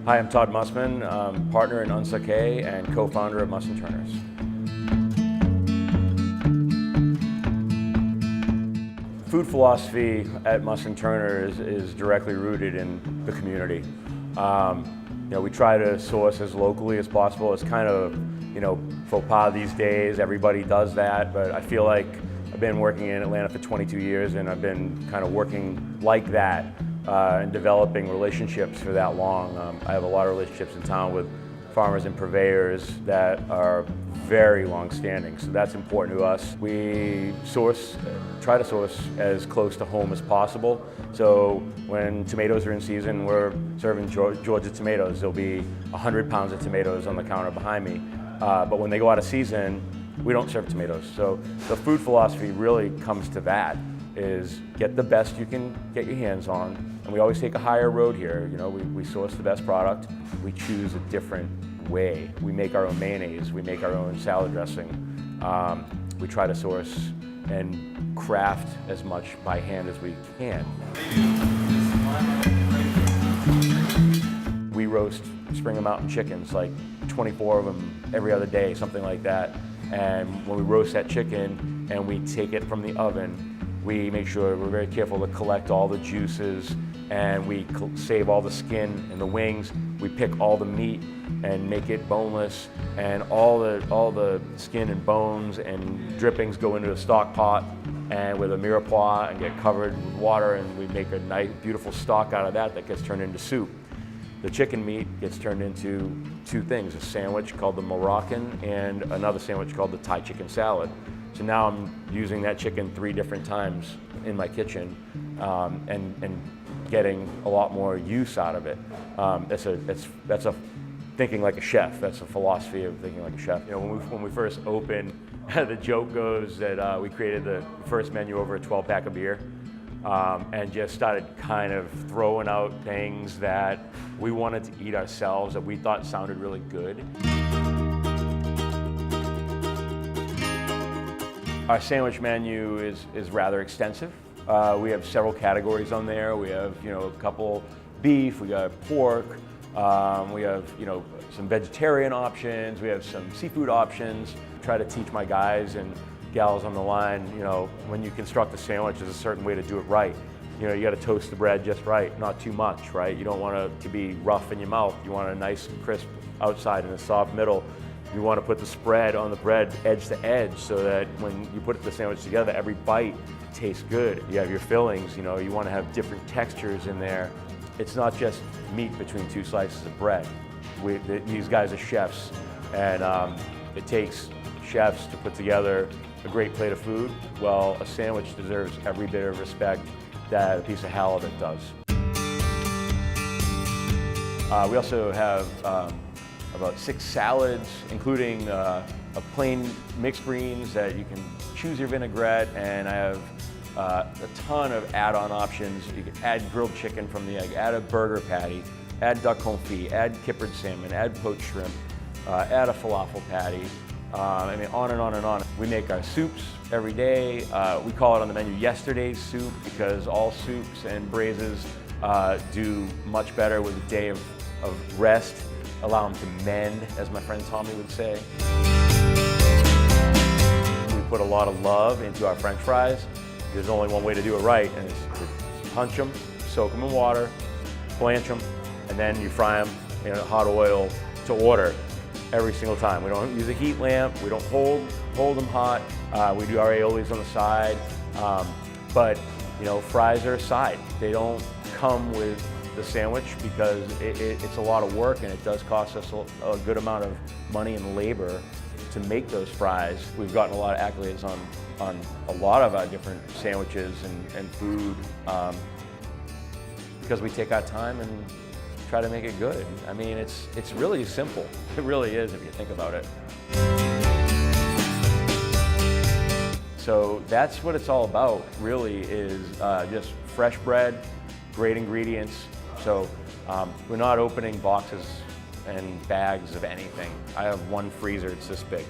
Hi, I'm Todd Mussman, partner in Unsukay and co-founder of Muss Turners. Food philosophy at Muss Turner is directly rooted in the community. We try to source as locally as possible. It's kind of, faux pas these days. Everybody does that, but I feel like I've been working in Atlanta for 22 years and I've been kind of working like that and developing relationships for that long. I have a lot of relationships in town with farmers and purveyors that are very long-standing, so that's important to us. We try to source as close to home as possible. So when tomatoes are in season, we're serving Georgia tomatoes. There'll be 100 pounds of tomatoes on the counter behind me. But when they go out of season, we don't serve tomatoes. So the food philosophy really comes to that, is get the best you can get your hands on. And we always take a higher road here. We source the best product. We choose a different way. We make our own mayonnaise. We make our own salad dressing. We try to source and craft as much by hand as we can. We roast Springer Mountain chickens, like 24 of them every other day, something like that. And when we roast that chicken and we take it from the oven, we make sure we're very careful to collect all the juices, and we save all the skin and the wings. We pick all the meat and make it boneless, and all the skin and bones and drippings go into a stock pot and with a mirepoix and get covered with water, and we make a nice, beautiful stock out of that gets turned into soup. The chicken meat gets turned into two things, a sandwich called the Moroccan and another sandwich called the Thai chicken salad. So now I'm using that chicken 3 different times in my kitchen and getting a lot more use out of it. That's a thinking like a chef. That's a philosophy of thinking like a chef. When we first opened, the joke goes that we created the first menu over a 12-pack of beer. And just started kind of throwing out things that we wanted to eat ourselves that we thought sounded really good. Our sandwich menu is rather extensive. We have several categories on there. We have a couple beef, we got pork, we have some vegetarian options, we have some seafood options. Try to teach my guys and gals on the line, when you construct a sandwich, there's a certain way to do it right. You got to toast the bread just right, not too much, right? You don't want it to be rough in your mouth. You want a nice crisp outside and a soft middle. You want to put the spread on the bread edge to edge so that when you put the sandwich together, every bite tastes good. You have your fillings, you want to have different textures in there. It's not just meat between 2 slices of bread. These guys are chefs, and it takes chefs to put together a great plate of food. Well, a sandwich deserves every bit of respect that a piece of halibut does. We also have about 6 salads, including a plain mixed greens that you can choose your vinaigrette, and I have a ton of add-on options. You can add grilled chicken from the egg, add a burger patty, add duck confit, add kippered salmon, add poached shrimp, add a falafel patty. On and on and on. We make our soups every day. We call it on the menu yesterday's soup because all soups and braises do much better with a day of rest, allow them to mend, as my friend Tommy would say. We put a lot of love into our French fries. There's only one way to do it right, and it's to punch them, soak them in water, blanch them, and then you fry them in hot oil to order. Every single time. We don't use a heat lamp, we don't hold them hot, we do our aiolis on the side, but fries are a side. They don't come with the sandwich because it's a lot of work, and it does cost us a good amount of money and labor to make those fries. We've gotten a lot of accolades on a lot of our different sandwiches and food because we take our time and try to make it good. I mean, it's really simple. It really is if you think about it. So that's what it's all about, really, is just fresh bread, great ingredients. So we're not opening boxes and bags of anything. I have one freezer, it's this big.